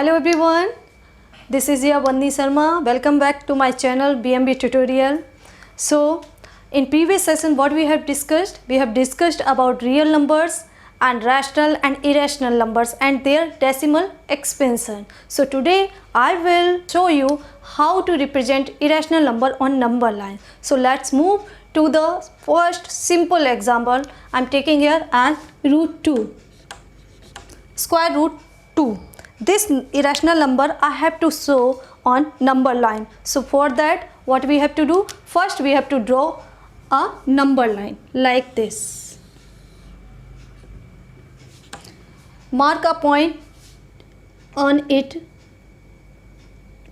Hello everyone, this is your Bandhi Sharma. Welcome back to my channel BMB tutorial. So in previous session what we have discussed? We have discussed about real numbers and rational and irrational numbers and their decimal expansion. So today I will show you how to represent irrational number on number line. So let's move to the first simple example. I'm taking here as root 2, square root 2. This irrational number I have to show on number line. So for that what we have to do? First we have to draw a number line like this. Mark a point on it,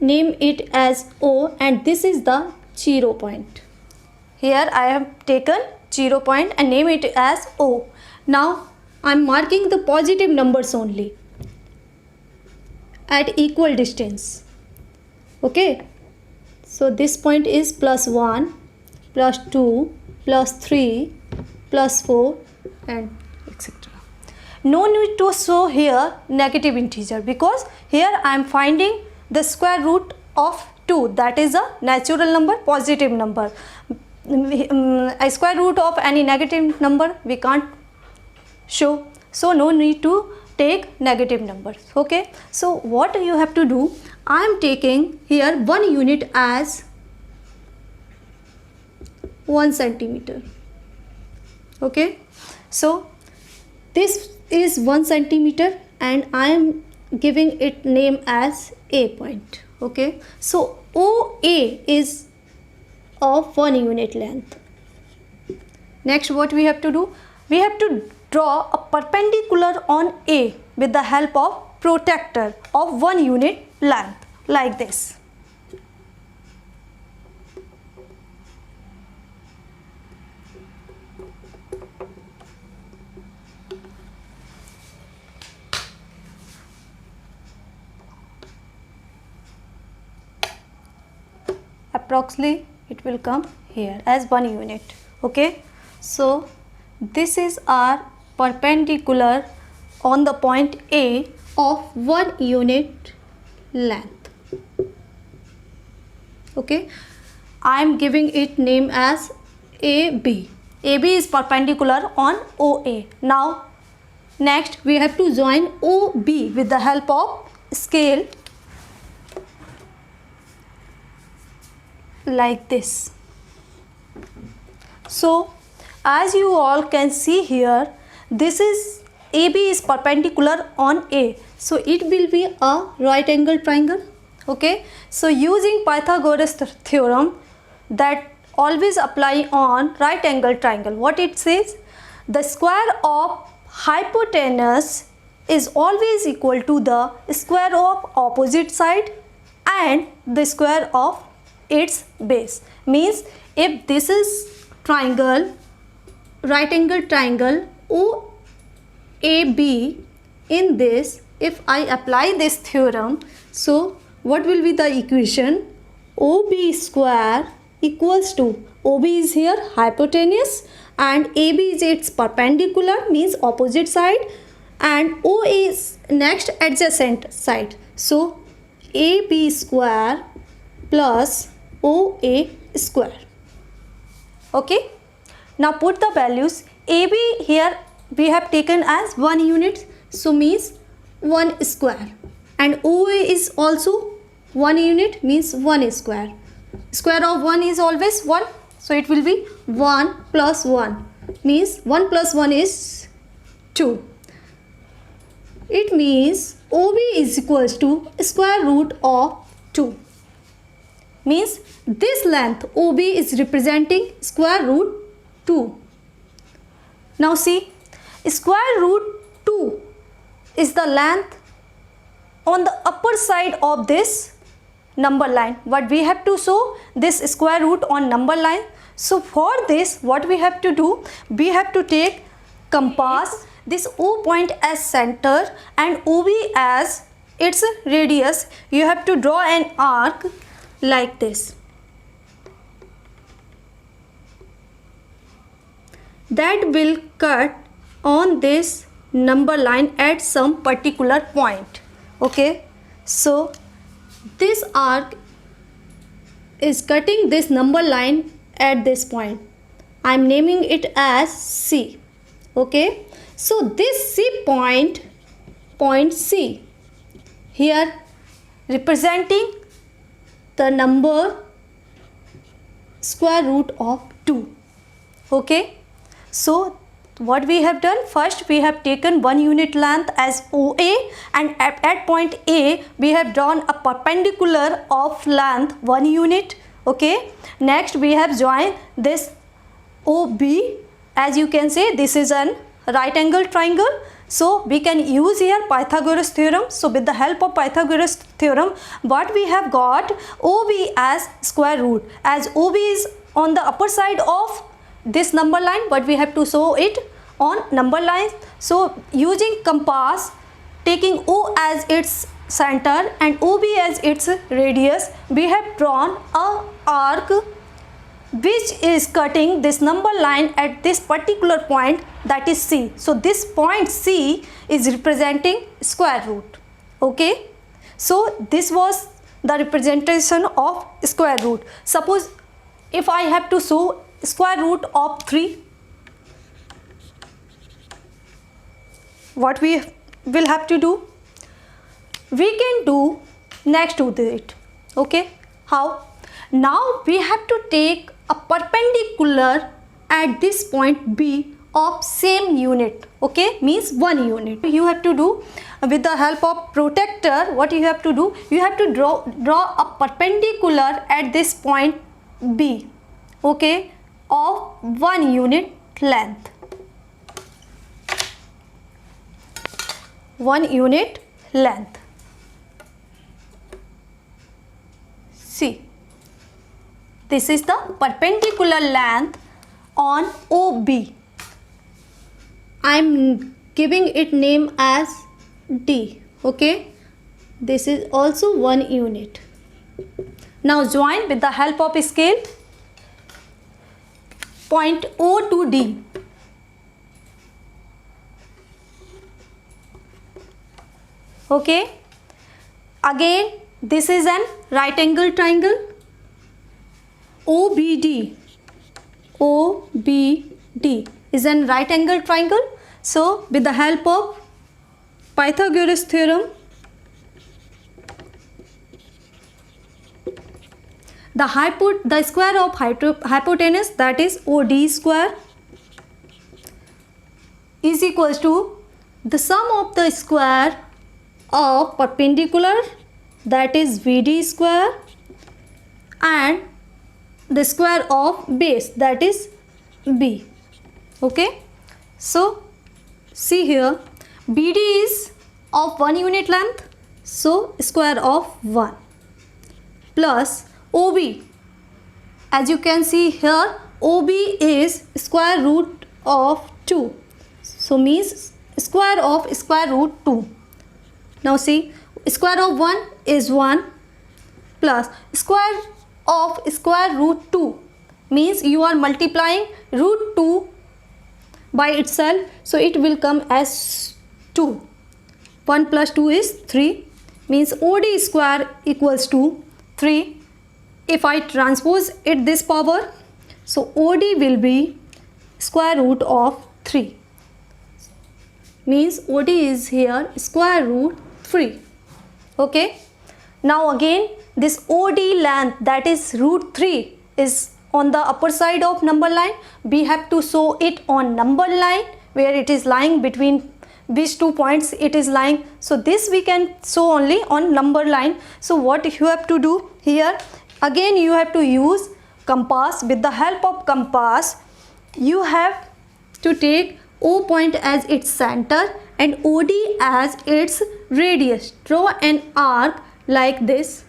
name it as O, and this is the 0 point. Here I have taken 0 point and name it as O. Now I am marking the positive numbers only at equal distance. Okay, so this point is +1, +2, +3, +4 and etc. No need to show here negative integer because here I am finding the square root of 2, that is a natural number, positive number. A square root of any negative number we can't show, so no need to take negative numbers. Okay, so what you have to do, I am taking here 1 unit as 1 centimeter. Okay, so this is 1 centimeter and I am giving it name as A point. Okay, so OA is of 1 unit length. Next what we have to do, we have to draw a perpendicular on A with the help of protractor of 1 unit length like this. Approximately it will come here as 1 unit. Okay, so this is our perpendicular on the point A of 1 unit length. Okay, I am giving it name as AB. AB is perpendicular on OA. Now next we have to join OB with the help of scale like this. So as you all can see here, this is AB is perpendicular on A, so it will be a right angle triangle. Okay, so using Pythagoras theorem that always apply on right angle triangle, what it says, the square of hypotenuse is always equal to the square of opposite side and the square of its base. Means if this is triangle, right angle triangle OAB, in this if I apply this theorem, so what will be the equation? OB square equals to, OB is here hypotenuse and AB is its perpendicular, means opposite side, and OA is next adjacent side, so AB square plus OA square. Okay, now put the values. AB here we have taken as 1 unit, so means 1 square, and OA is also 1 unit, means 1 square. Square of 1 is always 1, so it will be 1 plus 1, means 1 plus 1 is 2. It means OB is equals to square root of 2. Means this length OB is representing square root 2. Now see, square root 2 is the length on the upper side of this number line, but we have to show this square root on number line. So for this what we have to do, we have to take compass, this O point as center and OB as its radius. You have to draw an arc like this. That will cut on this number line at some particular point. Okay, So this arc is cutting this number line at this point. I'm naming it as C. Okay, so this C point, point C, here representing the number square root of 2. Okay, so what we have done, first we have taken 1 unit length as OA, and at point A we have drawn a perpendicular of length 1 unit. Okay, next we have joined this OB. As you can say, this is an right angle triangle, so we can use here Pythagoras theorem. So with the help of Pythagoras theorem, what we have got, OB as square root, as OB is on the upper side of this number line, but we have to show it on number lines. So using compass, taking O as its center and OB as its radius, we have drawn a arc which is cutting this number line at this particular point, that is C. So this point C is representing square root. Okay, so this was the representation of square root. Suppose if I have to show square root of 3, what we will have to do, we can do next to it. Okay, how? Now we have to take a perpendicular at this point B of same unit. Okay, means 1 unit. You have to do with the help of protractor. What you have to do, you have to draw a perpendicular at this point B. Okay, of 1 unit length. 1 unit length. See, this is the perpendicular length on OB. I'm giving it name as D. Okay, this is also 1 unit. Now join with the help of scale point O to D. Okay, again this is an right angle triangle. OBD is an right angle triangle. So with the help of Pythagoras theorem, the square of hypotenuse, that is OD square, is equals to the sum of the square of perpendicular, that is VD square, and the square of base, that is B. Okay, so see here, BD is of 1 unit length, so square of 1, plus OB. As you can see here, OB is square root of 2, so means square of square root 2. Now see, square of 1 is 1, plus square of square root 2 means you are multiplying root 2 by itself, so it will come as 2. 1 plus 2 is 3, means OD square equals to 3. If I transpose it this power, so OD will be square root of 3, means OD is here square root 3. Okay, now again this OD length, that is root 3, is on the upper side of number line. We have to show it on number line where it is lying between which 2 points it is lying. So this we can show only on number line. So what you have to do here, again you have to use compass. With the help of compass, you have to take O point as its center and OD as its radius. Draw an arc like this.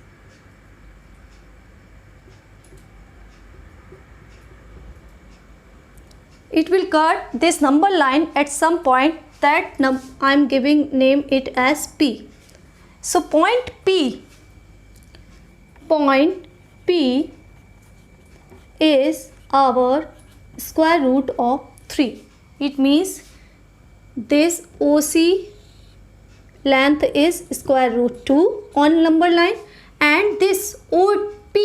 It will cut this number line at some point, that I am giving name it as P. So point P is our square root of 3. It means this OC length is square root 2 on number line, and this OP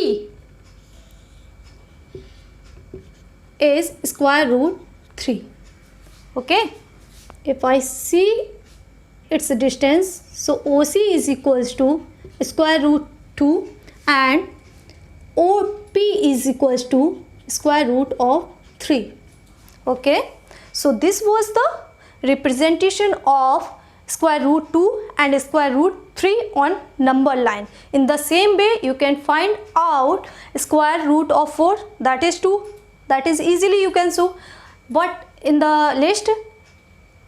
is square root 3. Okay, if I see its distance, so OC is equals to square root 2 and OP is equals to square root of 3. Okay, so this was the representation of square root 2 and square root 3 on number line. In the same way, you can find out square root of 4, that is 2. That is easily you can show. But in the list,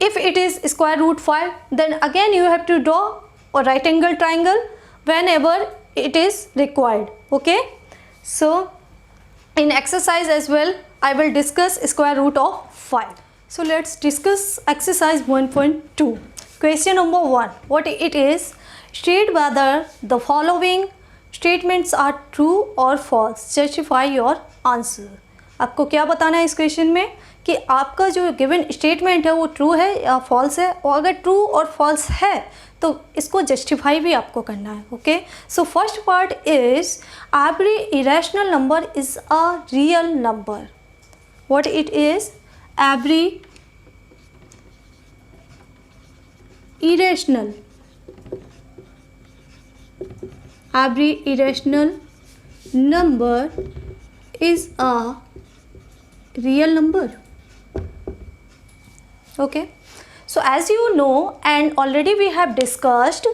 if it is square root 5, then again you have to draw a right angle triangle whenever it is required. Okay, so in exercise as well, I will discuss square root of 5. So let's discuss exercise 1.2. Question number 1. What it is? State whether the following statements are true or false. Justify your answer. आपको क्या बताना है इस question में कि आपका जो given statement है वो ट्रू है या फॉल्स है, और अगर ट्रू और फॉल्स है तो इसको जस्टिफाई भी आपको करना है. Okay, so first part is every irrational number is a real number. What it is? Every irrational number is a real number. Okay, so as you know, and already we have discussed,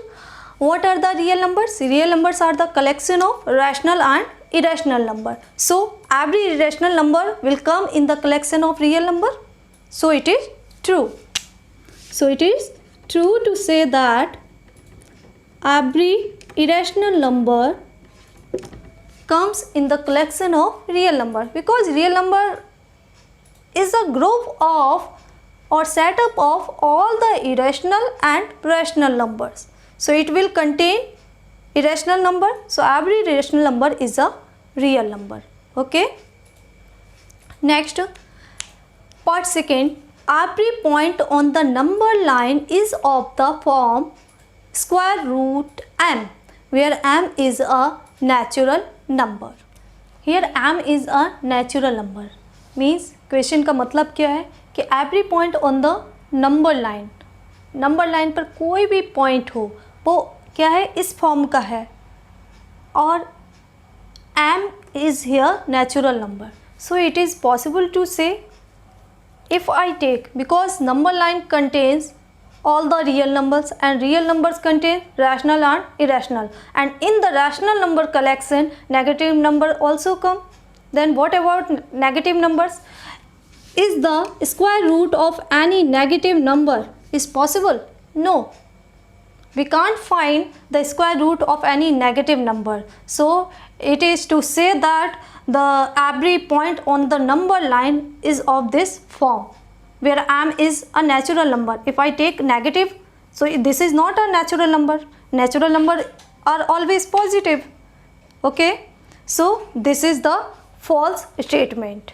what are the real numbers? Real numbers are the collection of rational and irrational number. So every irrational number will come in the collection of real number, so it is true. So it is true to say that every irrational number comes in the collection of real number, because real number is a group of or setup of all the irrational and rational numbers. So it will contain irrational number, so every irrational number is a real number. Okay, next part second. Every point on the number line is of the form square root m, where m is a natural number. Here m is a natural number. Means question का मतलब क्या है कि every point on the number line, number line पर कोई भी point हो वो क्या है, इस फॉर्म का है, और m is here natural number. So it is possible to say, if I take, because number line contains all the real numbers and real numbers contain rational and irrational, and in the rational number collection negative number also come. Then what about negative numbers? Is the square root of any negative number is possible? No, we can't find the square root of any negative number. So it is to say that the every point on the number line is of this form, where m is a natural number. If I take negative, so this is not a natural number. Natural number are always positive. Okay, so this is the false statement.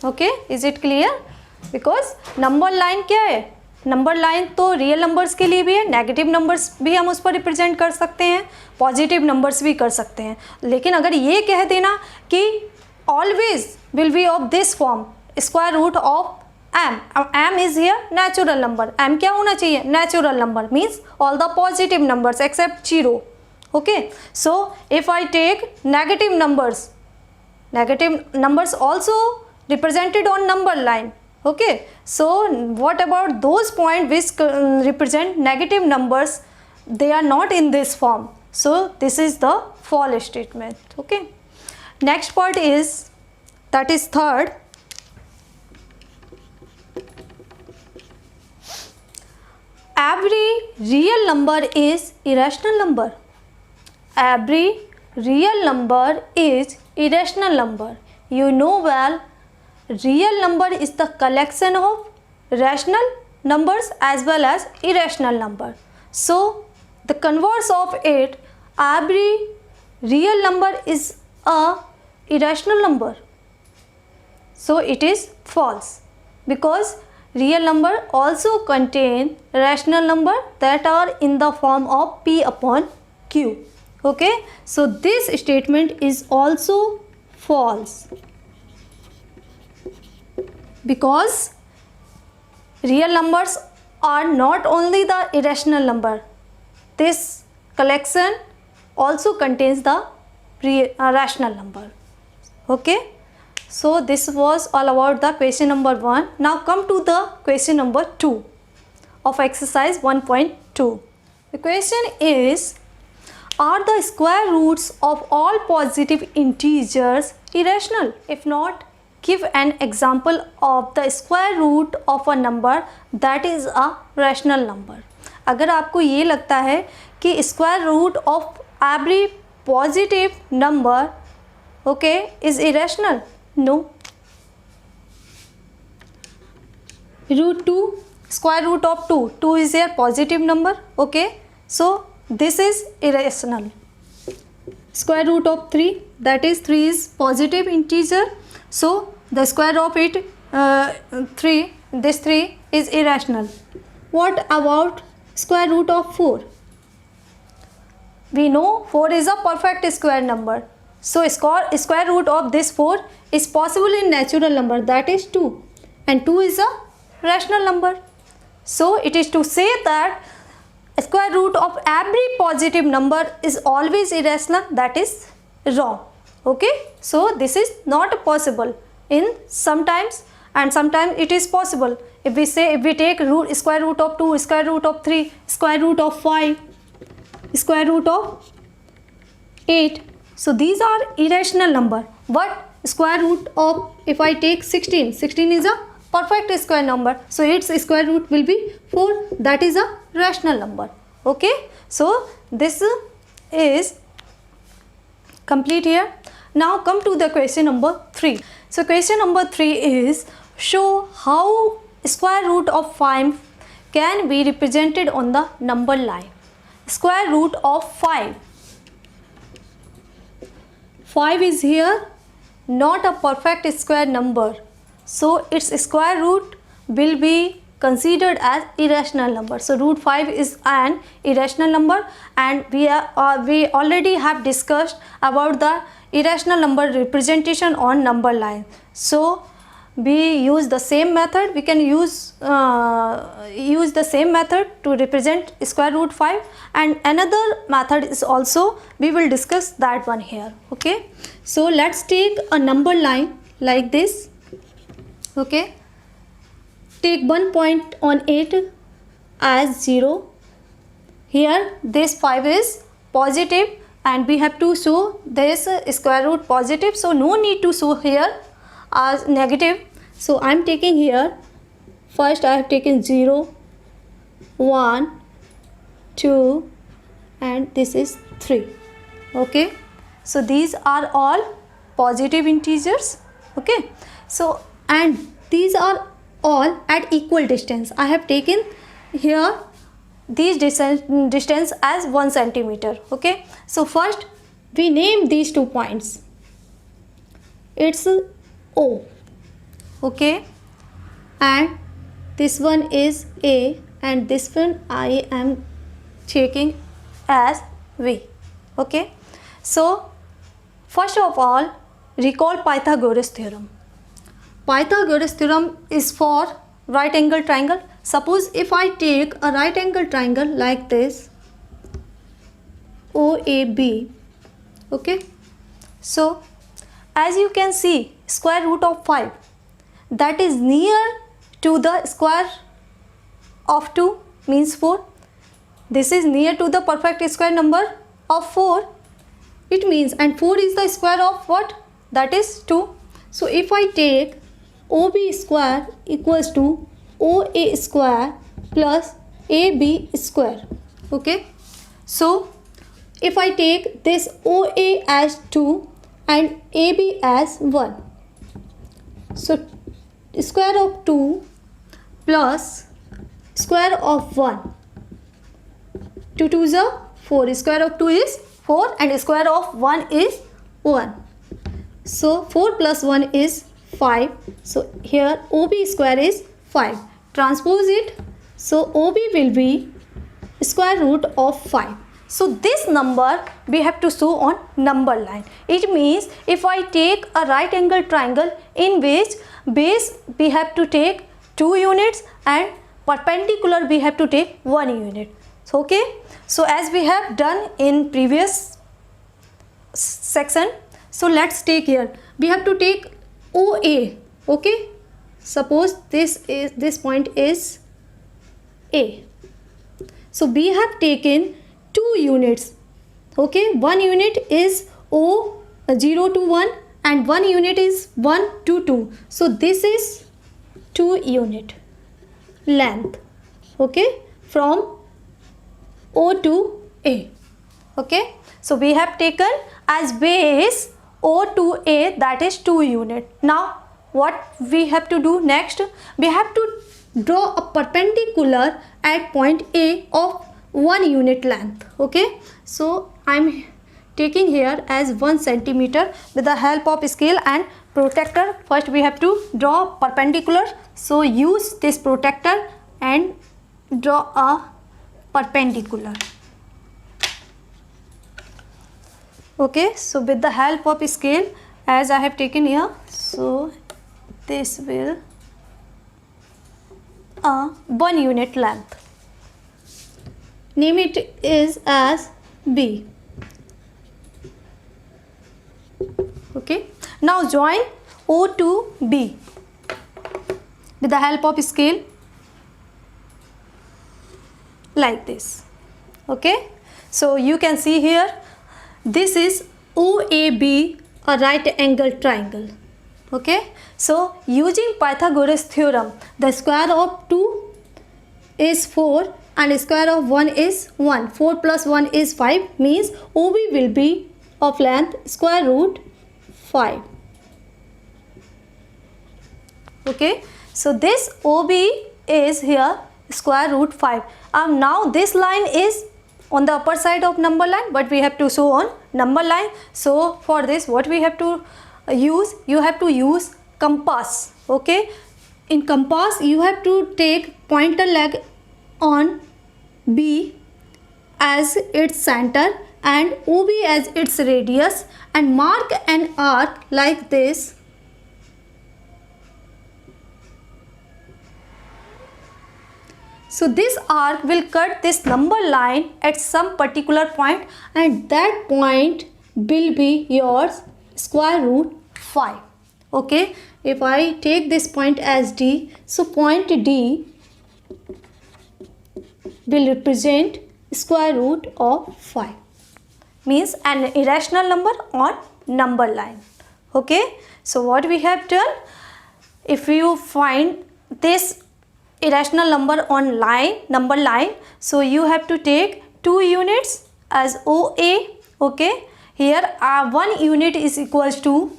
Okay, is it clear? Because number line क्या है, number line तो real numbers के लिए भी है, negative numbers भी हम उस पर रिप्रेजेंट कर सकते हैं, पॉजिटिव नंबर्स भी कर सकते हैं. लेकिन अगर ये कह देना कि always will be of this form square root of m, m is here natural number, m क्या होना चाहिए, natural number, means all the positive numbers except 0. Okay, so if I take negative numbers also represented on number line. Okay, so what about those points which represent negative numbers? They are not in this form, so this is the false statement. Okay, next part is, that is third. Every real number is irrational number. Every real number is irrational number. You know well, real number is the collection of rational numbers as well as irrational number. So the converse of it, every real number is a irrational number. So it is false, because real number also contain rational number that are in the form of P upon Q. Okay, so this statement is also false, because real numbers are not only the irrational number. This collection also contains the rational number. Okay, so this was all about the question number 1. Now come to the question number 2 of exercise 1.2. The question is, are the square roots of all positive integers irrational? If not, give an example of the square root of a number that is a rational number. अगर आपको ये लगता है कि square root of every positive number, okay, is irrational, no. Root 2, square root of 2 is a positive number, okay, so this is irrational. Square root of 3, that is 3 is positive integer, so the square of it 3, this 3 is irrational. What about square root of 4? We know 4 is a perfect square number, so square root of this 4 is possible in natural number, that is 2, and 2 is a rational number. So it is to say that square root of every positive number is always irrational, that is wrong. Okay, so this is not possible in sometimes, and sometimes it is possible. If we take square root of 2, square root of 3, square root of 5, square root of 8, so these are irrational number. But square root of, if I take 16 is a perfect square number, so its square root will be 4, that is a rational number. Okay, so this is complete here. Now come to the question number 3. So question number 3 is, show how square root of 5 can be represented on the number line. Square root of 5 is here not a perfect square number, so its square root will be considered as irrational number. So root 5 is an irrational number, and we already have discussed about the irrational number representation on number line. So we use the same method. We can use the same method to represent square root 5, and another method is also, we will discuss that one here. Okay, so let's take a number line like this. Okay, take 1 point on it as 0. Here this 5 is positive, and we have to show this square root positive, so no need to show here as negative. So I am taking here, first I have taken 0, 1, 2, and this is 3. Okay, so these are all positive integers. Okay, so and these are all at equal distance. I have taken here these distance as 1 centimeter. Okay, so first we name these 2 points. It's O. Okay, and this one is A, and this one I am taking as V. Okay, so first of all, recall Pythagoras theorem. Pythagoras theorem is for right angle triangle. Suppose if I take a right angle triangle like this, OAB. Okay, so as you can see, square root of 5, that is near to the square of 2, means 4. This is near to the perfect square number of 4. It means, and 4 is the square of what? That is 2. So if I take OB square equals to OA square plus AB square. Okay, so if I take this OA as 2 and AB as 1, so square of 2 plus square of 1, 2 2s are 4, square of 2 is 4 and square of 1 is 1. So 4 plus 1 is 5. So here OB square is 5. Transpose it. So OB will be square root of 5. So this number we have to show on number line. It means if I take a right angle triangle in which base we have to take 2 units and perpendicular we have to take 1 unit. So okay, so as we have done in previous section, so let's take here, we have to take OA. Okay, suppose this point is A. So we have taken 2 units. Okay, 1 unit is O 0 to 1 and 1 unit is 1 to 2. So this is 2 unit length. Okay, from O to A. Okay, so we have taken as base O to A, that is 2 unit. Now what we have to do next? We have to draw a perpendicular at point A of 1 unit length. Okay, so I'm taking here as 1 centimeter with the help of scale and protractor. First we have to draw perpendicular, so use this protractor and draw a perpendicular. Okay, so with the help of scale, as I have taken here, so this will 1 unit length. Name it is as B. Okay, now join O to B with the help of scale like this. Okay, so you can see here, this is OAB, a right angle triangle. Okay, so using Pythagoras theorem, the square of 2 is 4 and square of 1 is 1. 4 plus 1 is 5, means OB will be of length square root 5. Okay, so this OB is here square root 5. Now this line is on the upper side of number line, but we have to show on number line. So for this, what we have to use? You have to use compass. Okay, in compass you have to take pointer leg on B as its center and OB as its radius and mark an arc like this. So this arc will cut this number line at some particular point and that point will be yours square root 5. Okay, if I take this point as D, so point D will represent square root of 5, means an irrational number on number line. Okay, so what we have done, if you find this irrational number on number line, so you have to take 2 units as OA. Okay, here 1 unit is equals to,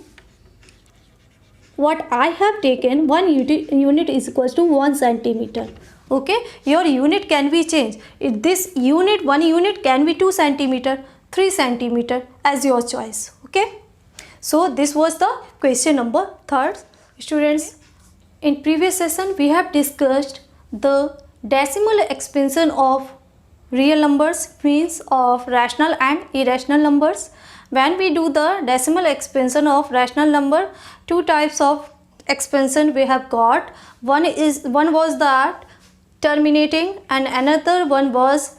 what I have taken, 1 unit is equals to 1 centimeter. Okay, your unit can be changed. If this unit, 1 unit can be 2 centimeter, 3 centimeter, as your choice. Okay, so this was the question number 3. Students, in previous session we have discussed the decimal expansion of real numbers, means of rational and irrational numbers. When we do the decimal expansion of rational number, 2 types of expansion we have got. One was that terminating and another one was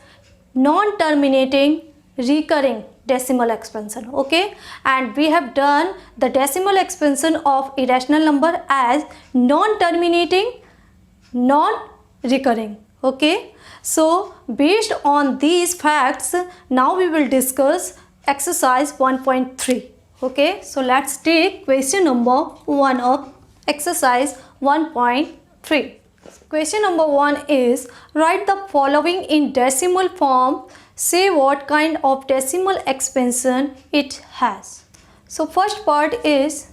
non-terminating recurring decimal expansion. Okay, and we have done the decimal expansion of irrational number as non-terminating, non-recurring. Okay, so based on these facts, now we will discuss exercise 1.3. Okay, so let's take question number 1 of exercise 1.3. Question number 1 is, write the following in decimal form. Say what kind of decimal expansion it has. So first part is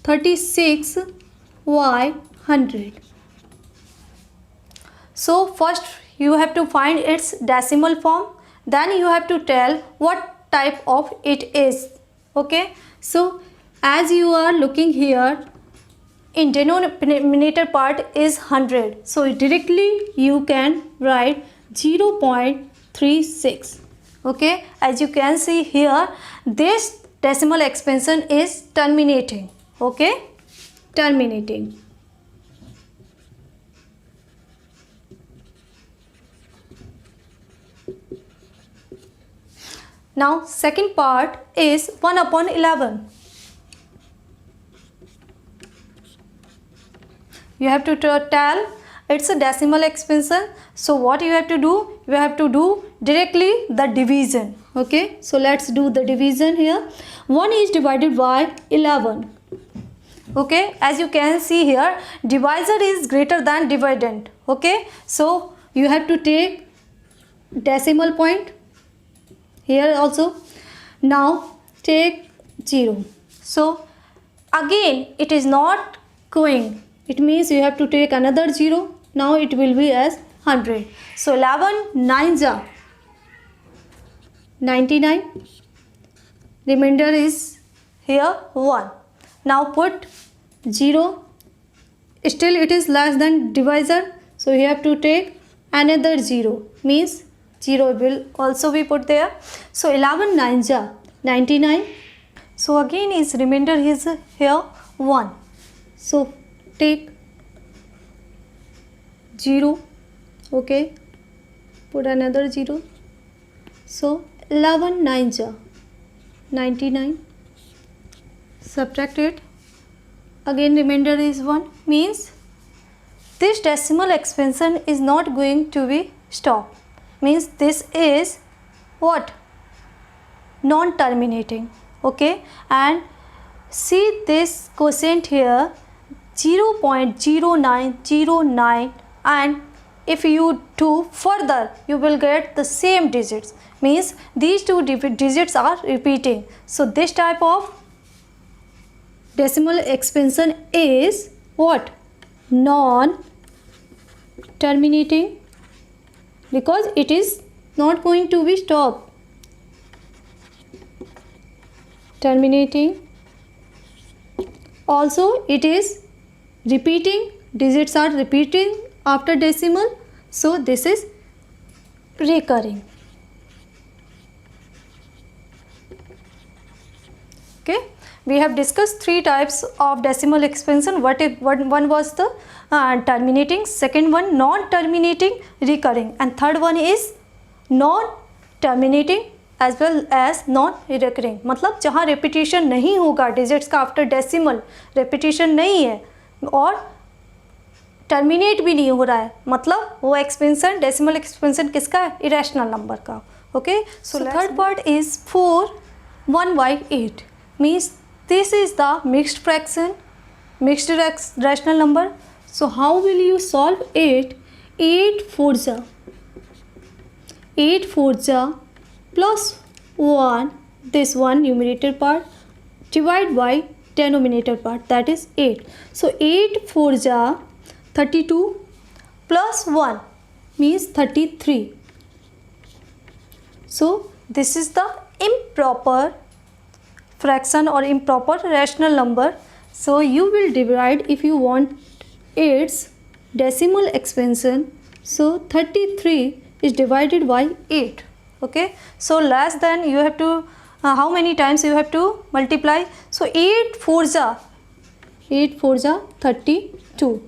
36/100. So first you have to find its decimal form, then you have to tell what type of it is. Okay, so as you are looking here in denominator part is 100, so directly you can write 0.36. okay, as you can see here, this decimal expansion is terminating. okay, terminating. Now second part is 1 upon 11. You have to tell it's a decimal expansion, so what you have to do, you have to do directly the division. okay, so let's do the division here. 1 is divided by 11. okay, as you can see here, divisor is greater than dividend. okay, so you have to take decimal point here also. Now take 0, so again it is not going, it means you have to take another 0. now it will be as 100. so 11 9s are 99, remainder is here 1. now put 0, still it is less than divisor, so you have to take another 0, means 0 will also be put there. so 11 9s are 99, so again is remainder is here 1, so take 0. okay, put another 0, so 11 9s are 99, subtract it, again remainder is 1, means this decimal expansion is not going to be stopped, means this is what, non-terminating. okay, and see this quotient here 0.0909, and if you do further you will get the same digits, means these two digits are repeating. so this type of decimal expansion is what, non-terminating, because it is not going to be stopped. Terminating, also it is repeating, digits are repeating after decimal, so this is recurring. okay, we have discussed 3 types of decimal expansion. One was the terminating, second one non-terminating, recurring, and third one is non-terminating as well as non-recurring. मतलब जहाँ repetition नहीं होगा digits का after decimal, repetition नहीं है और terminate भी नहीं हो रहा है, मतलब वो expansion, decimal expansion किसका है, irrational number का. okay, so third part is 4 1 by 8, means this is the mixed fraction, mixed rational number. so how will you solve it? 8 4s are 8 4s are plus 1, this one numerator part, divide by denominator part, that is 8. so 8 4s are 32 plus 1 means 33. so this is the improper fraction or improper rational number. so you will divide if you want its decimal expansion. so 33 is divided by 8. okay, so less than you have to how many times you have to multiply? so 8 4s are 32.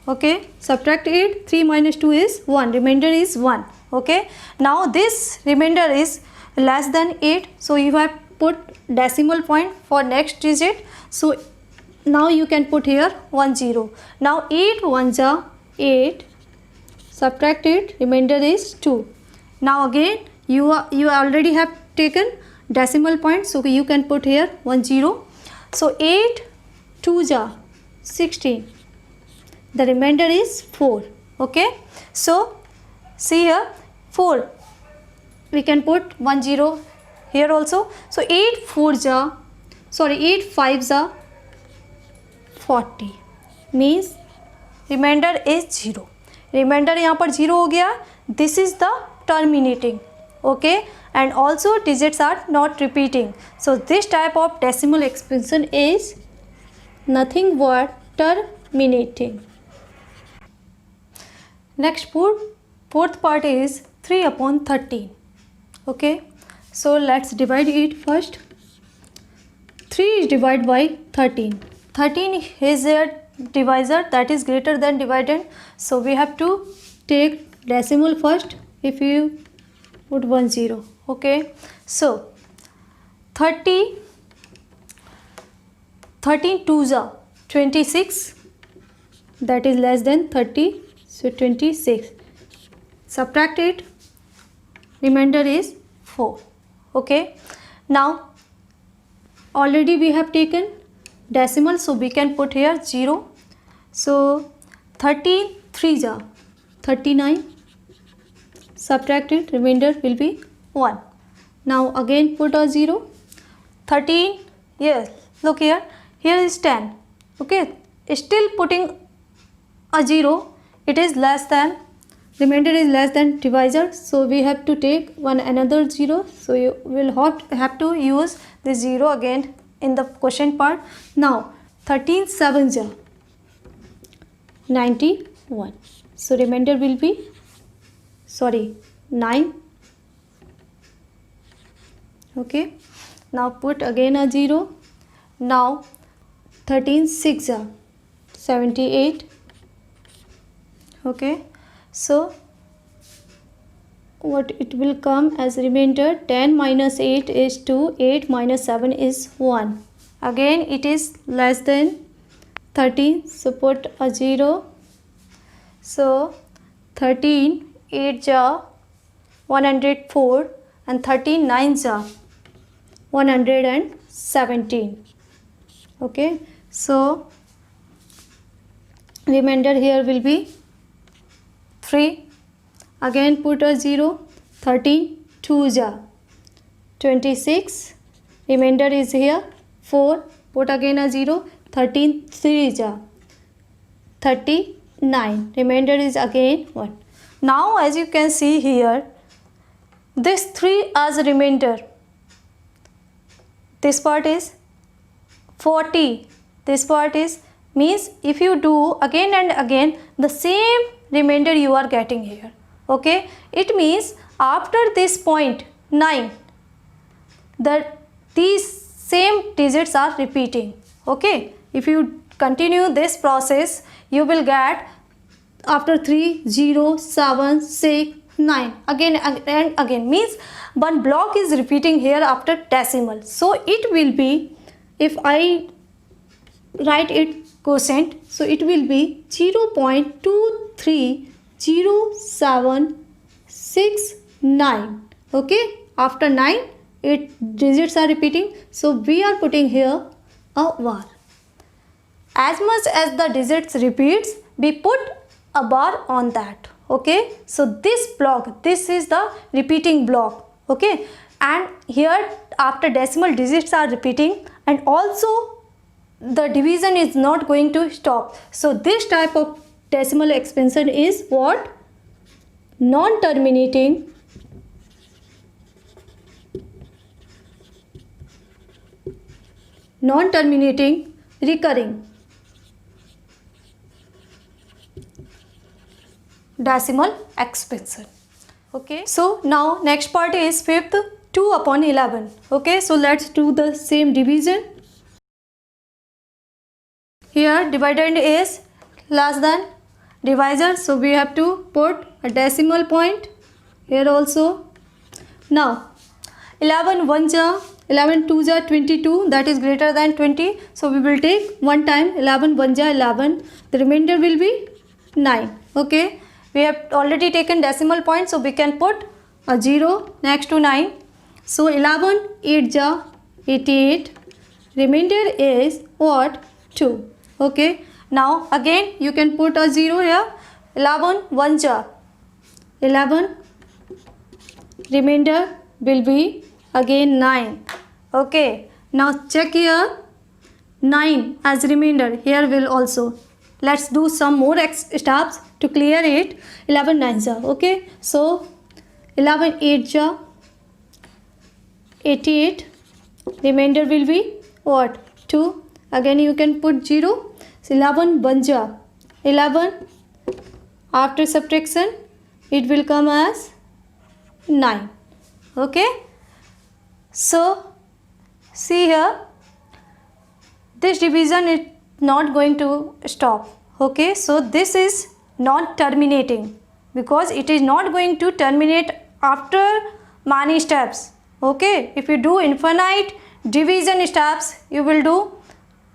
okay, subtract 8, 3 minus 2 is 1, remainder is 1. okay, now this remainder is less than 8, so you have put decimal point for next digit. so now you can put here 1 0. now 8 1s are 8, subtract it, remainder is 2. now again you already have taken decimal point, so you can put here 1 0. so 8 2s are 16, the remainder is 4. okay, so see here 4, we can put 1 0 here also. so 8 5s are 40, means remainder is 0. remainder यहाँ पर 0 हो गया, this is the terminating. okay, and also digits are not repeating. so this type of decimal expansion is nothing but terminating. Next fourth part is 3 upon 13. Okay, so let's divide it first. 3 is divided by 13. 13 is a divisor, that is greater than dividend. So we have to take decimal first. If you put 1 0. Okay, so 13 twos are 26, that is less than 30, so 26. Subtract it, remainder is 4. Okay, now already we have taken decimal, so we can put here 0. So 13 3s are 39, subtract it, remainder will be 1. Now again put a 0. 13, yes, look here, here is 10. Okay, still putting a 0, it is less than, remainder is less than divisor, so we have to take one another 0. So you will have to use this 0 again in the question part. Now 13 sevens are 91, so remainder will be 9. Okay, now put again a 0. Now 13 6 are 78. Okay, so what it will come as remainder, 10 minus 8 is 2, 8 minus 7 is 1. Again it is less than 13, so put a 0. So 13 8 are 104 and 13 9s are 117. Okay, so remainder here will be 3. Again put a 0. 13 2s are 26, remainder is here 4. Put again a 0. 13 3s are 39, remainder is again 1. Now as you can see here, this 3 as a remainder, this part is 40, this part is, means if you do again and again, the same remainder you are getting here. Okay, it means after this point 9, these same digits are repeating. Okay, if you continue this process, you will get after 3 0 7 6 9 again and again, means one block is repeating here after decimal. So it will be, if I write it quotient, so it will be 0.230769. Okay, after 9 8 digits are repeating, so we are putting here a bar. As much as the digits repeats, we put a bar on that. Okay, so this block, this is the repeating block. Okay, and here after decimal digits are repeating, and also the division is not going to stop. So this type of decimal expansion is what? Non-terminating recurring decimal expansion. Okay, so now next part is fifth, 2 upon 11. Okay, so let's do the same division. Here dividend is less than divisor, so we have to put a decimal point here also. Now 11 1s are 11 2s are 22, that is greater than 20, so we will take one time 11 1s are 11, the remainder will be 9. Okay, we have already taken decimal point, so we can put a 0 next to 9. So 11 8s are 88, remainder is what? 2. Okay, now again you can put a 0 here. 11 1s are 11, remainder will be again 9. Okay, now check here, 9 as remainder here will also. Let's do some more steps to clear it. 11 9s are, okay, so 11 8s are 88, remainder will be what? 2. Again you can put 0. So 11 banja 11, after subtraction it will come as 9. Okay, so see here, this division is not going to stop. Okay, so this is not terminating because it is not going to terminate after many steps. Okay, if you do infinite division steps, you will do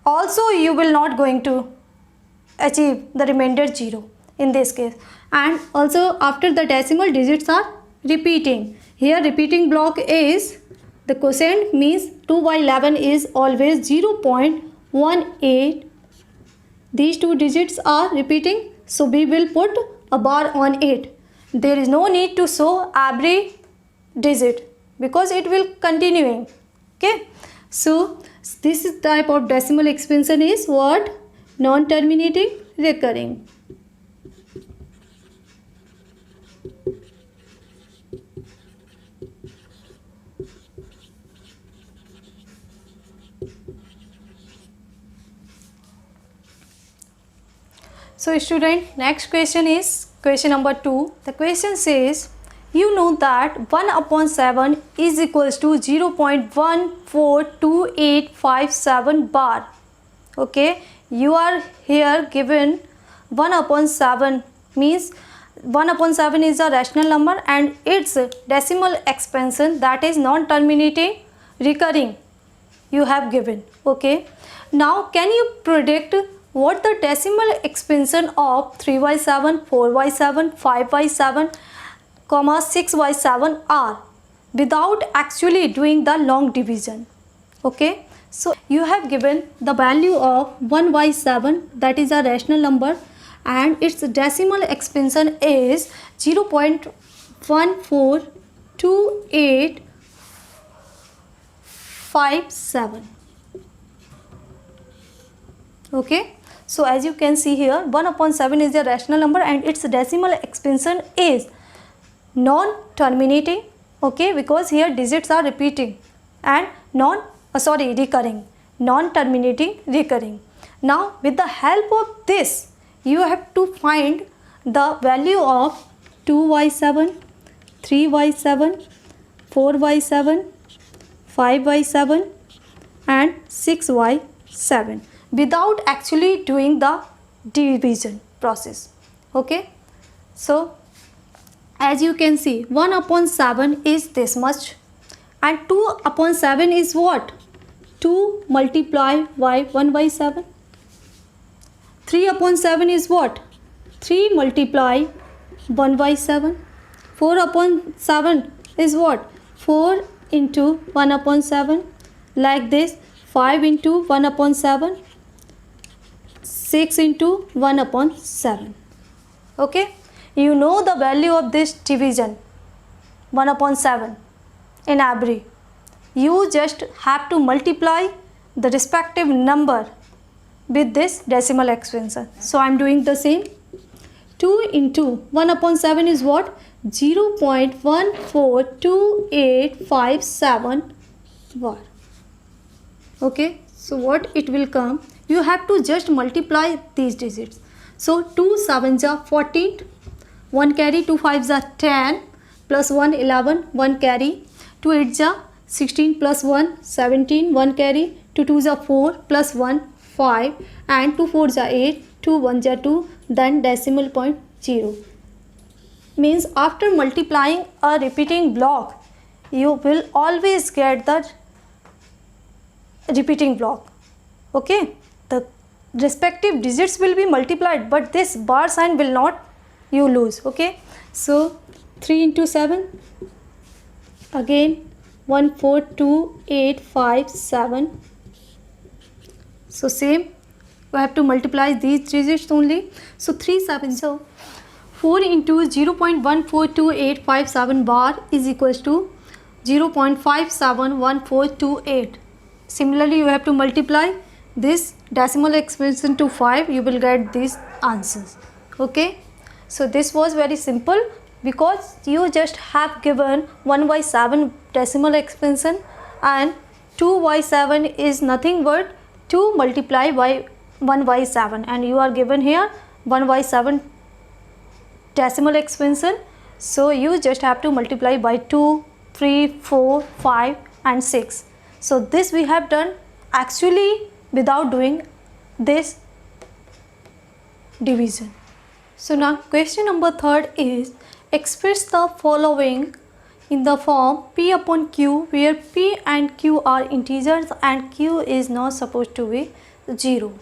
also, you will not going to achieve the remainder 0 in this case. And also after the decimal digits are repeating, here repeating block is the quotient, means 2 by 11 is always 0.18. These two digits are repeating, so we will put a bar on it. There is no need to show every digit because it will continuing. Okay, so this type of decimal expansion is what? Non-terminating recurring. So student, next question is question number 2. The question says, you know that 1 upon 7 is equals to 0.142857 bar. Okay, you are here given 1 upon 7, means 1 upon 7 is a rational number and its decimal expansion, that is non-terminating recurring, you have given. Okay, now can you predict what the decimal expansion of 3 by 7, 4 by 7, 5 by 7, 6 by 7 are without actually doing the long division? Okay, so you have given the value of 1 by 7, that is a rational number, and its decimal expansion is 0.142857. Okay, so as you can see here, 1 upon 7 is a rational number and its decimal expansion is non-terminating. Okay, because here digits are repeating and recurring, non-terminating recurring. Now with the help of this, you have to find the value of 2 by 7, 3 by 7, 4 by 7, 5 by 7 and 6 by 7 without actually doing the division process. Okay, so as you can see, 1 upon 7 is this much and 2 upon 7 is what? 2 multiplied by 1 by 7. 3 upon 7 is what? 3 multiplied 1 by 7. 4 upon 7 is what? 4 into 1 upon 7, like this. 5 into 1 upon 7, 6 into 1 upon 7. Okay, you know the value of this division 1 upon 7 in every. You just have to multiply the respective number with this decimal expansion. So I am doing the same. 2 into 1 upon 7 is what? 0.142857 bar. Okay, so what it will come? You have to just multiply these digits. So 2 7s are 14, 1 carry, 2 5s are 10, plus 1 11, 1 carry, 2 8s are 16, plus 1 17, 1 carry, 2 2s are 4, plus 1 5 and 2 4s are 8, 2 1s are 2, then decimal point 0. Means after multiplying a repeating block, you will always get the repeating block. Okay, the respective digits will be multiplied, but this bar sign will not you lose. Okay, so 3 into 7, again 142,857. So same, we have to multiply these digits only. So 3 7, so 4 into 0.142857 bar is equals to 0.571428. Similarly, you have to multiply this decimal expansion to 5, you will get these answers. Okay, so this was very simple because you just have given 1 by 7 decimal expansion and 2 by 7 is nothing but 2 multiplied by 1 by 7, and you are given here 1 by 7 decimal expansion. So you just have to multiply by 2, 3, 4, 5 and 6. So this we have done actually without doing this division. So now question number 3 is express the following in the form P upon Q, where P and Q are integers and Q is not supposed to be 0.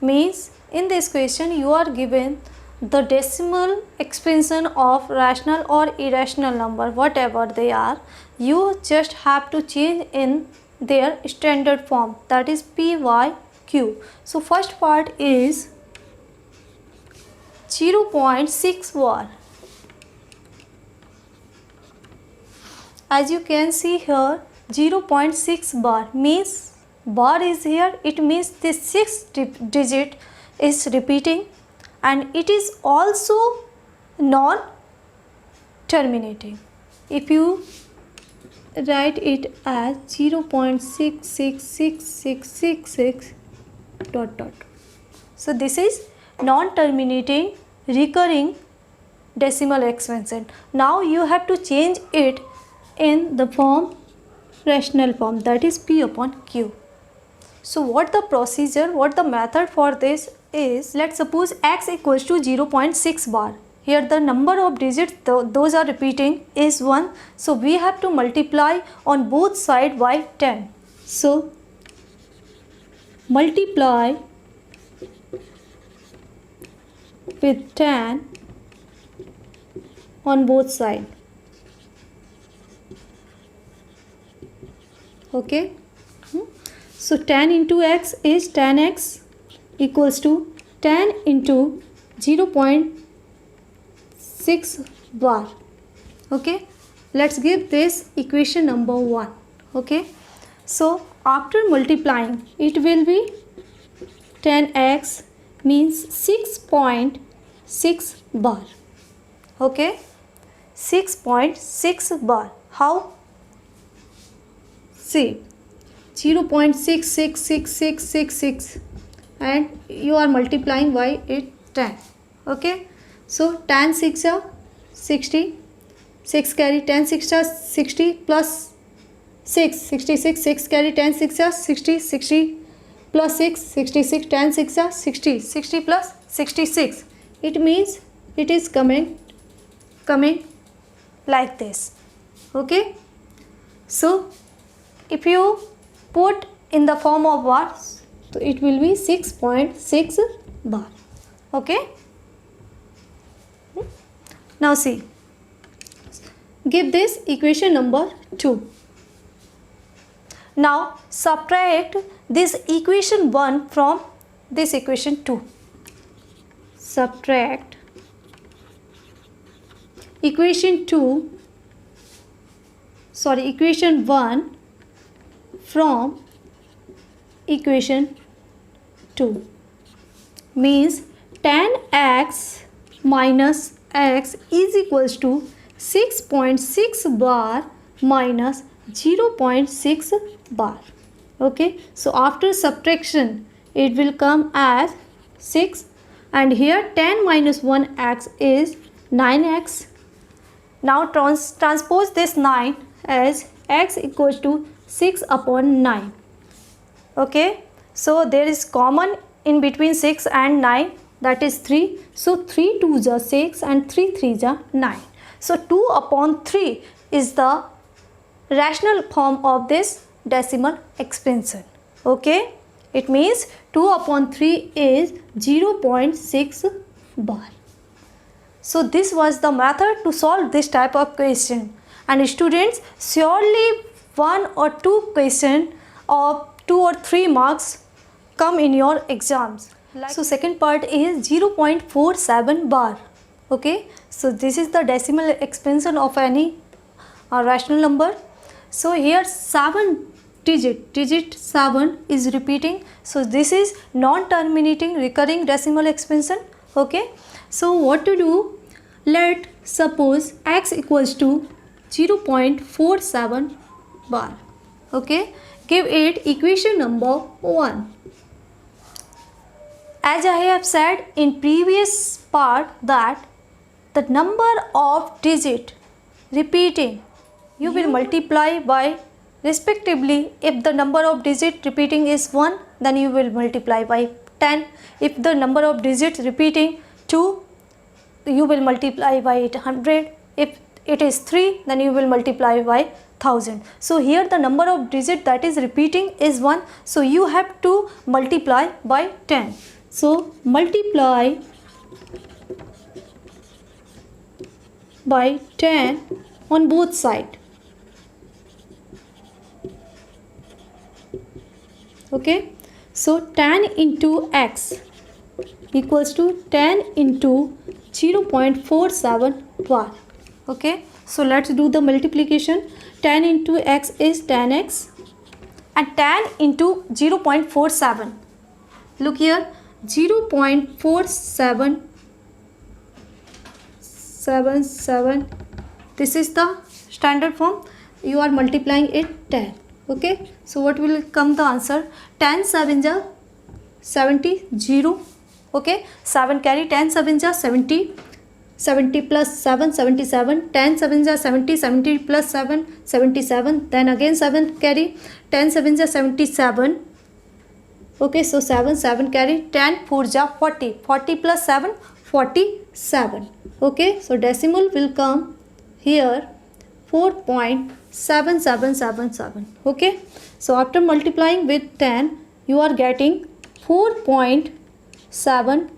Means in this question you are given the decimal expansion of rational or irrational number, whatever they are. You just have to change in their standard form, that is P by Q. So first part is 0.6 bar. As you can see here, 0.6 bar means bar is here, it means this 6th digit is repeating, and it is also non-terminating. If you write it as 0.66666 dot dot. So this is non-terminating recurring decimal expansion. Now you have to change it in the form rational form, that is P upon Q. So what the procedure, what the method for this is, let's suppose x equals to 0.6 bar. Here the number of digits those are repeating is 1. So we have to multiply on both sides by 10. So multiply with 10 on both sides. Okay. So 10 into x is 10x equals to 10 into 0.6 bar. Okay. Let's give this equation number 1. Okay. So after multiplying, it will be 10x means 6.6 bar. Okay. 6.6 bar. How? See, 0.66666 and you are multiplying by it 10. Okay. So 10 6 are 60, 6 carry 10 6 are 60 plus 6 66, 6 carry 10 6 are 60, 60 plus 6 66, 10 6 are 60, 60 plus 66. It means it is coming like this. Okay. So if you put in the form of bars, so it will be 6.6 bar. Okay. Now see, give this equation number 2. Now subtract this equation 1 from this equation 2. Subtract equation 1 from equation 2 means 10x minus x is equals to 6.6 bar minus 0.6 bar. Okay. So after subtraction it will come as 6, and here 10 minus 1x is 9x. Now transpose this 9 as x equals to 6 upon 9. Okay. So there is common in between 6 and 9, that is 3. So 3 2s are 6 and 3 3s are 9. So 2 upon 3 is the rational form of this decimal expansion. Okay. It means 2 upon 3 is 0.6 bar. So this was the method to solve this type of question. And students, surely 1 or 2 question of 2 or 3 marks come in your exams. So second part is 0.47 bar. Okay. So this is the decimal expansion of any rational number. So here 7 digit 7 is repeating. So this is non-terminating recurring decimal expansion. Okay. So what to do? Let suppose x equals to 0.47 bar. Okay. Give it equation number 1. as I have said in previous part that the number of digit repeating you will multiply by respectively. If the number of digit repeating is 1, then you will multiply by 10. If the number of digits repeating 2, you will multiply by 100. If it is 3, then you will multiply by 1000. So here the number of digit that is repeating is 1, so you have to multiply by 10. So multiply by 10 on both sides. Okay, so 10 into x equals to 10 into 0.47 bar. Okay, so let's do the multiplication. 10 into x is 10x and 10 into 0.47. Look here, 0.4777. This is the standard form. You are multiplying it 10. Okay, so what will come the answer? 10 7 ja 70, 0. Okay, 7 carry, 10 7 ja 70, 70 plus 7 77, 10 7 ja 70, 70 plus 7 77, then again 7 carry, 10 7 ja 77. Okay, so 7 7 carry, 10 4 ja 40, 40 plus 7 47. Okay, so decimal will come here 4.7777. Okay, so after multiplying with 10 you are getting 4.7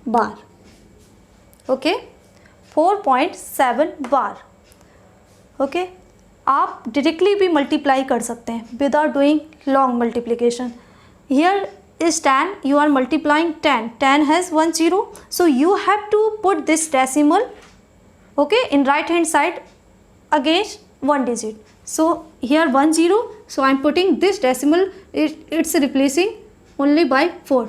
bar. Okay, 4.7 bar. Okay, आप directly भी multiply कर सकते हैं without doing long multiplication. Here is 10, you are multiplying 10. 10 has 1 0, so you have to put this decimal, okay, in right hand side against one digit. So here 1 0, so I am putting this decimal, it's replacing only by 4.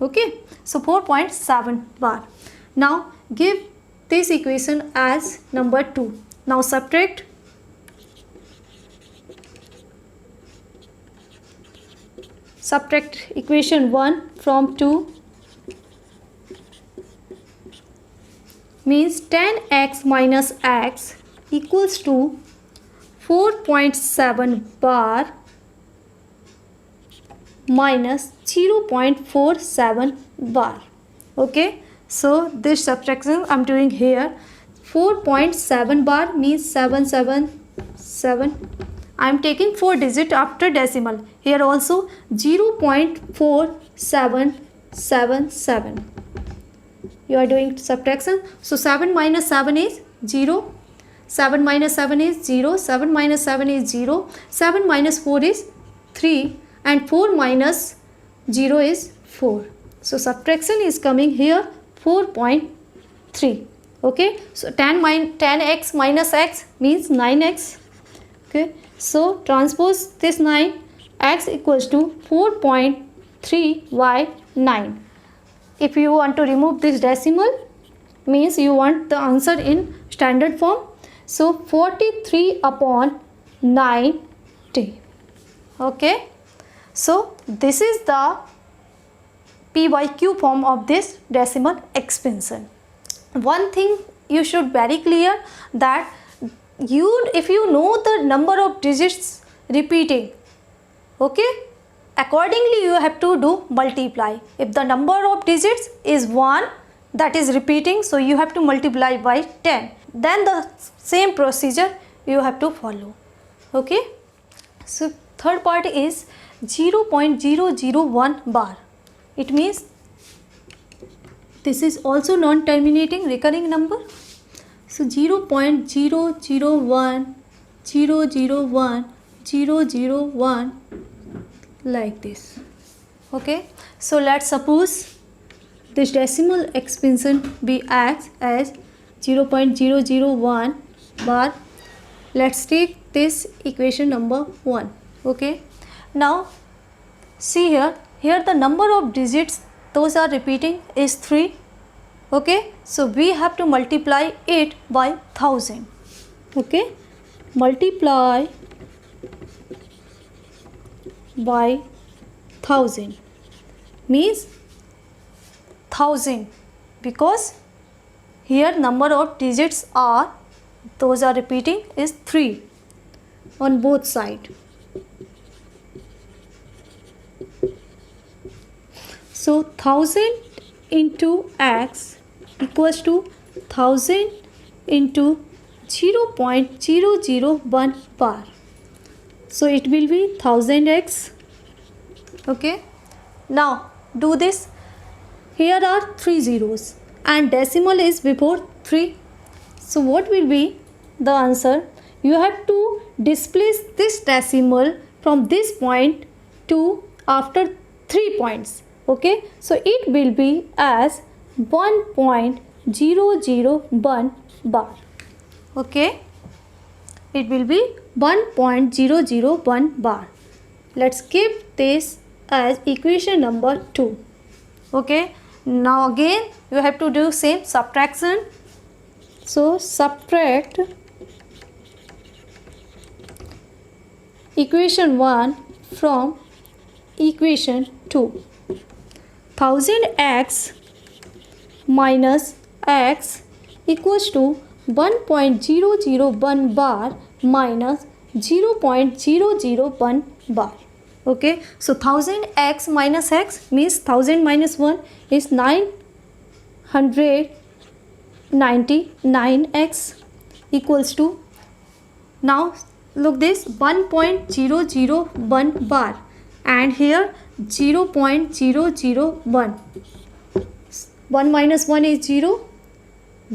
Okay, so 4.7 bar. Now give this equation as number 2. Now subtract. Subtract equation 1 from 2, means 10x minus x equals to 4.7 bar minus 0.47 bar. Okay, so this subtraction I'm doing here. 4.7 bar means 777. I am taking 4 digit after decimal. Here also 0.4777. You are doing subtraction. So 7 minus 7 is 0. 7 minus 7 is 0. 7 minus 7 is 0. 7 minus 4 is 3. And 4 minus 0 is 4. So subtraction is coming here 4.3. Okay. So 10x minus x means 9x. Okay. So transpose this 9, x equals to 4.3 by 9. If you want to remove this decimal, means you want the answer in standard form. So 43 upon 90. Okay. So this is the P by Q form of this decimal expansion. One thing you should very clear that if you know the number of digits repeating, okay, accordingly you have to do multiply. If the number of digits is 1 that is repeating, so you have to multiply by 10. Then the same procedure you have to follow. Okay, so third part is 0.001 bar. It means this is also non-terminating recurring number. So 0.001 like this. Okay, so let's suppose this decimal expansion be acts as 0.001 bar. Let's take this equation number 1. Okay, now see here the number of digits those are repeating is 3. Okay, so we have to multiply it by 1000. Okay, multiply by 1000 means 1000 because here number of digits are, those are repeating, is 3 on both sides. So 1000 into x equals to 1000 into 0.001 bar. So it will be 1000x. Okay. Now do this. Here are 3 zeros and decimal is before 3. So what will be the answer? You have to displace this decimal from this point to after 3 points. Okay. So it will be as 1.001 bar. Okay. It will be 1.001 bar. Let's keep this as equation number 2. Okay. Now again you have to do same subtraction. So subtract equation 1 from equation 2. 1000x minus x equals to 1.001 bar minus 0.001 bar. Okay, so 1000x minus x means 1000 minus 1 is 999x equals to, now look this, 1.001 bar and here 0.001. 1 minus 1 is 0,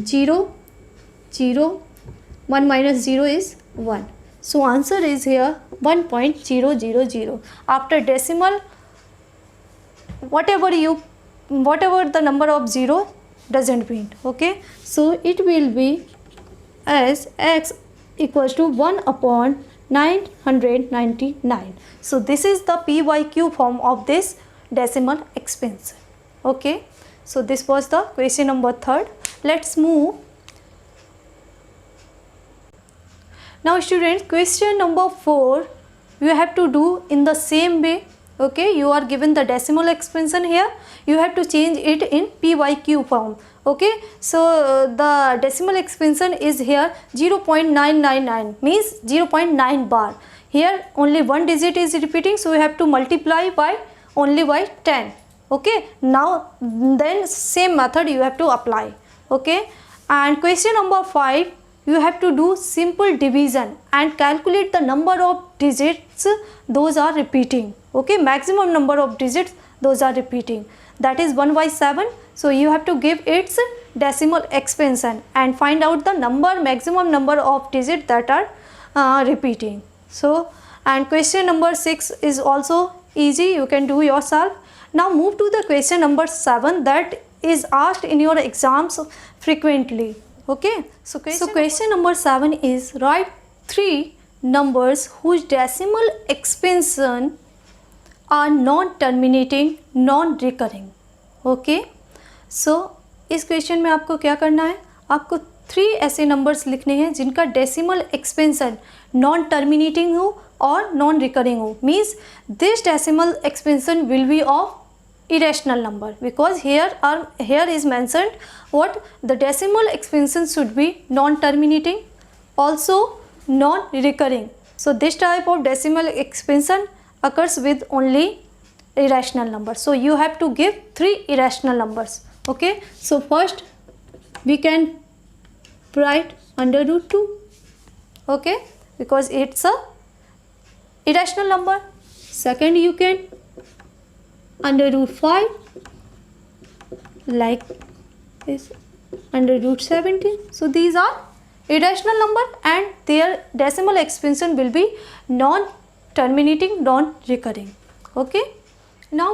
0, 0, 1 minus 0 is 1. So answer is here 1.000. After decimal, whatever the number of 0 doesn't mean. Okay, so it will be as x equals to 1 upon 999. So this is the PYQ form of this decimal expansion. Okay, so this was the question number 3. Let's move. Now students, question number 4 you have to do in the same way. Okay, you are given the decimal expansion here, you have to change it in PYQ form. Okay, so the decimal expansion is here 0.999 means 0.9 bar. Here only one digit is repeating, so you have to multiply by only by 10. Okay, now then same method you have to apply. Okay, and question number 5, you have to do simple division and calculate the number of digits those are repeating. Okay, maximum number of digits those are repeating, that is 1 by 7. So you have to give its decimal expansion and find out the maximum number of digits that are repeating. So, and question number 6 is also easy, you can do yourself. Now move to the question number 7 that is asked in your exams frequently. Okay, so question number 7 is write 3 numbers whose decimal expansion are non-terminating, non-recurring. Okay, so इस question में आपको क्या करना है, आपको 3 ऐसे numbers लिखने हैं जिनका डेसिमल एक्सपेंशन नॉन टर्मिनेटिंग हो और नॉन रिकरिंग हो. Means this decimal expansion will be of irrational number because here is mentioned what the decimal expansion should be non-terminating, also non-recurring. So this type of decimal expansion occurs with only irrational numbers. So you have to give 3 irrational numbers. Okay, so first we can write under root 2. Okay, because it's a irrational number. Second, you can under root 5 like this, under root 17. So these are irrational number and their decimal expansion will be non-terminating, non-recurring. Okay, now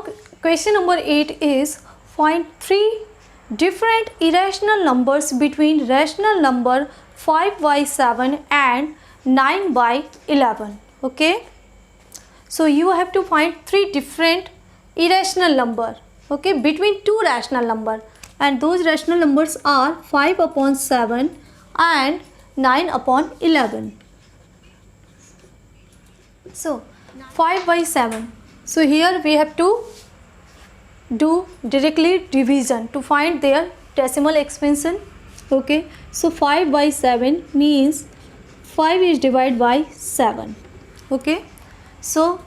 question number 8 is find 3 different irrational numbers between rational number 5 by 7 and 9 by 11. Okay, so you have to find 3 different irrational number, okay, between 2 rational number, and those rational numbers are 5 upon 7 and 9 upon 11. So 5 by 7, so here we have to do directly division to find their decimal expansion. Okay, so 5 by 7 means 5 is divided by 7. Okay, so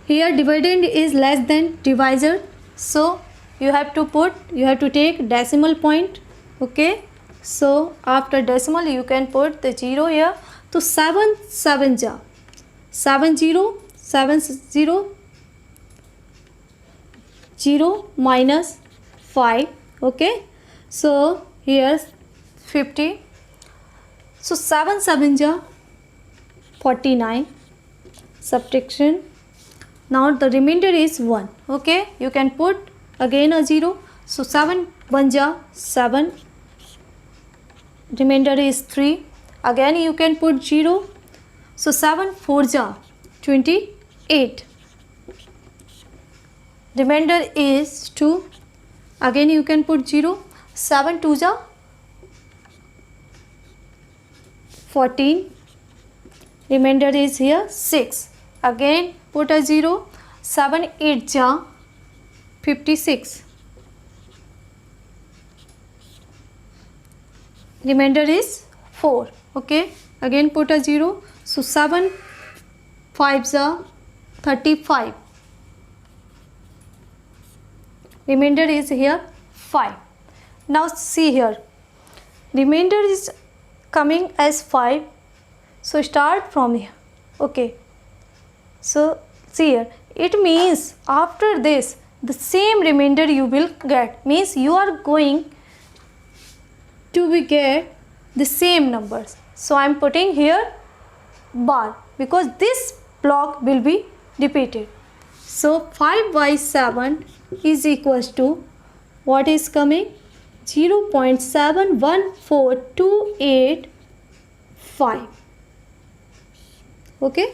here dividend is less than divisor, so you have to take decimal point. Okay, so after decimal you can put the 0 here. So 7 7 ja 70 70 0 minus 5. Okay, so here 50. So 7 7 ja 49. Subtraction. Now the remainder is 1. Okay, you can put again a 0. So 7 1 ja 7. Remainder is 3. Again you can put 0. So 7 4 ja 28. Remainder is 2. Again you can put 0. 7 2 ja 14. Remainder is here 6. Again put a 0. 7 8 ja 56. Remainder is 4. Okay, again put a 0. So 7 5 ja 35. Remainder is here 5. Now see here, remainder is coming as 5. So start from here. Okay, so see here, it means after this the same remainder you will get, means you are going to be get the same numbers. So I am putting here bar because this block will be repeated. So 5 by 7 is equals to what is coming? 0.714285. Okay,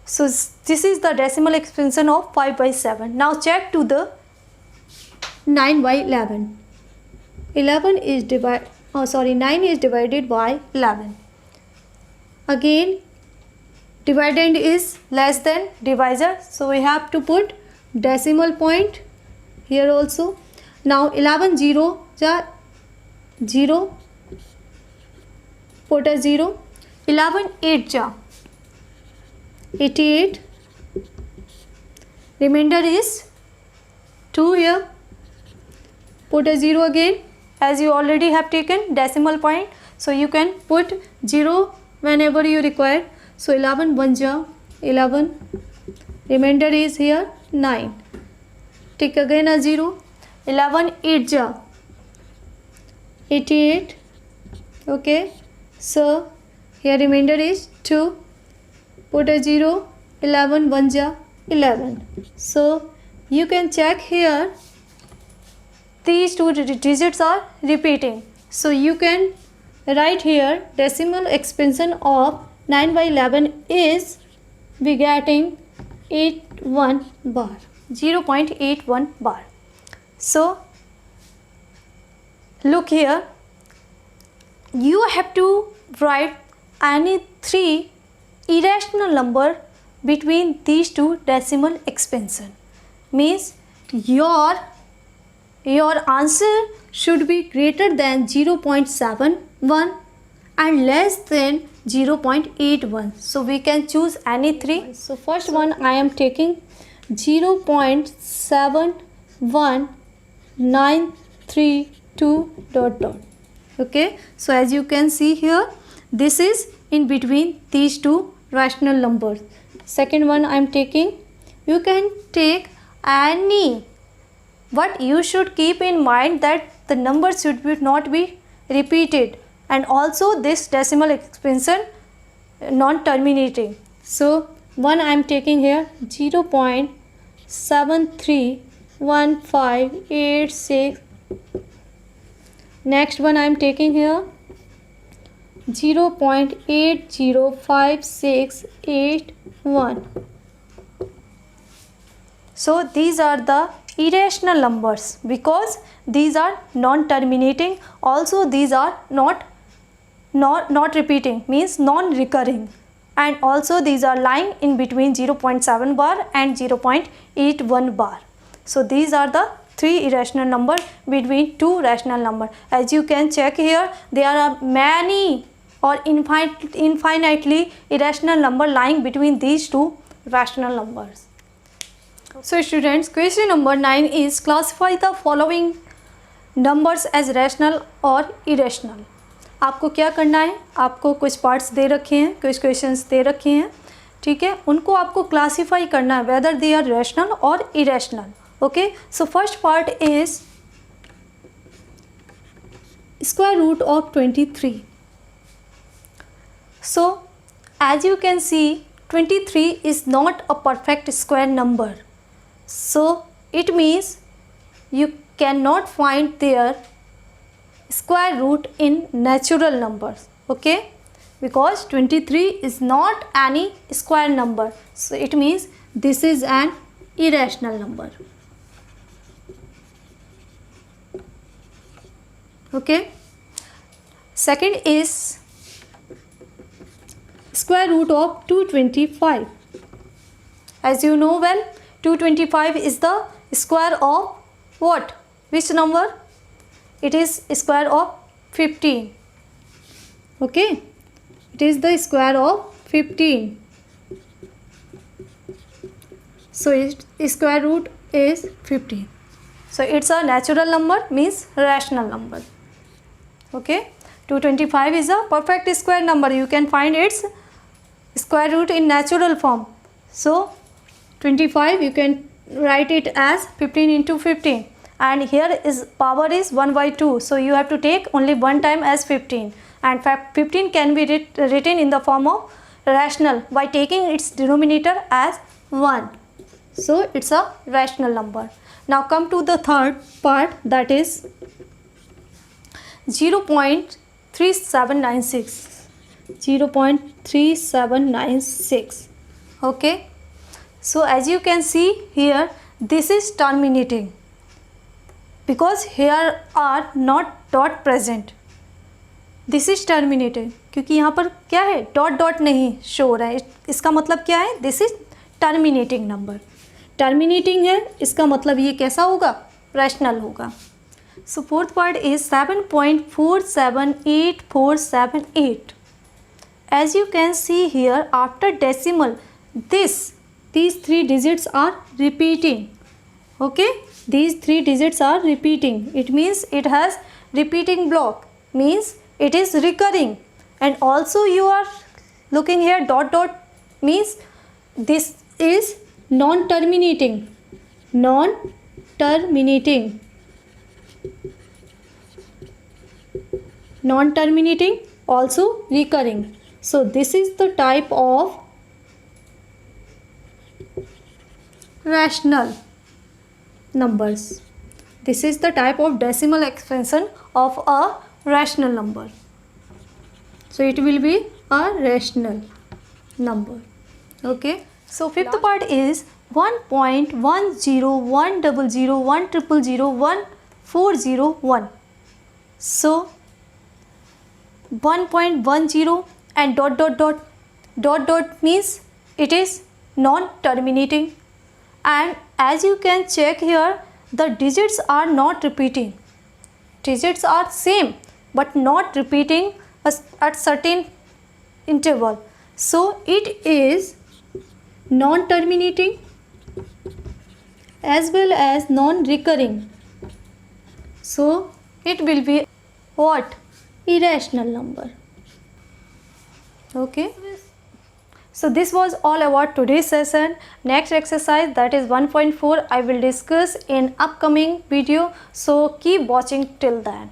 so this is the decimal expansion of 5 by 7. Now check to the 9 by 11. 9 is divided by 11. Again dividend is less than divisor, so we have to put decimal point here also. Now 11 0 ja 0, put a 0. 11 8 ja 88. Remainder is 2 here, put a 0 again. As you already have taken decimal point, so you can put 0 whenever you require. So 11 1 ja 11. Remainder is here 9. Take again a 0. 11 8 ja 88. Okay, so here remainder is 2. Put a 0. 11 1 ja 11. So you can check here, these two digits are repeating. So you can write here decimal expansion of 9 by 11 is we getting 81 bar, 0.81 bar. So look here, you have to write any 3 irrational number between these two decimal expansion, means your answer should be greater than 0.71 and less than 0.81. So we can choose any 3. So first one I am taking 0.71932 ... Okay, so as you can see here, this is in between these two rational numbers. Second one I am taking, you can take any, but you should keep in mind that the number should not be repeated, and also this decimal expansion non-terminating. So one I am taking here 0.731586. Next one I am taking here 0.805681. So these are the irrational numbers because these are non-terminating. Also these are not repeating, means non-recurring, and also these are lying in between 0.7 bar and 0.81 bar. So these are the three irrational number between two rational number. As you can check here, there are many or infinitely irrational number lying between these two rational numbers. So students, question number 9 is classify the following numbers as rational और irrational. आपको क्या करना है, आपको कुछ parts दे रखे हैं, कुछ क्वेश्चंस दे रखे हैं, ठीक है, उनको आपको क्लासीफाई करना है वेदर दे आर रैशनल और irrational. Okay, so first part is square root of 23. So as you can see, 23 is not a perfect square number. So it means you cannot find their square root in natural numbers. Okay, because 23 is not any square number. So it means this is an irrational number. Okay, second is square root of 225. As you know well, 225 is the square of what? Which number? It is square of 15. Okay, it is the square of 15. So its square root is 15. So it's a natural number, means rational number. Okay, 225 is a perfect square number. You can find its square root in natural form. So 25 you can write it as 15 into 15, and here is power is 1 by 2. So you have to take only one time as 15, and 15 can be written in the form of rational by taking its denominator as 1. So it's a rational number. Now come to the third part, that is 0.3796. 0.3796. Okay, so as you can see here, this is terminating because here are not dot present. This is terminating क्योंकि यहाँ पर क्या है, dot dot नहीं show हो रहा है. इसका मतलब क्या है, this is terminating number. Terminating है, इसका मतलब ये कैसा होगा, रैशनल होगा. So fourth part is 7.478478. As you can see here, after decimal, these three digits are repeating. Okay, these three digits are repeating. It means it has repeating block, means it is recurring. And also you are looking here, dot dot means this is non-terminating. Non-terminating. Non-terminating, also recurring. So this is the type of rational numbers. This is the type of decimal expression of a rational number. So it will be a rational number. Okay, so fifth part is 1.101001001401. So 1.10 and dot dot dot. Dot dot means it is non-terminating, and as you can check here, the digits are not repeating. Digits are same but not repeating at certain interval. So it is non-terminating as well as non-recurring. So it will be what? Irrational number. Okay, so this was all about today's session. Next exercise, that is 1.4, I will discuss in upcoming video, so keep watching till then.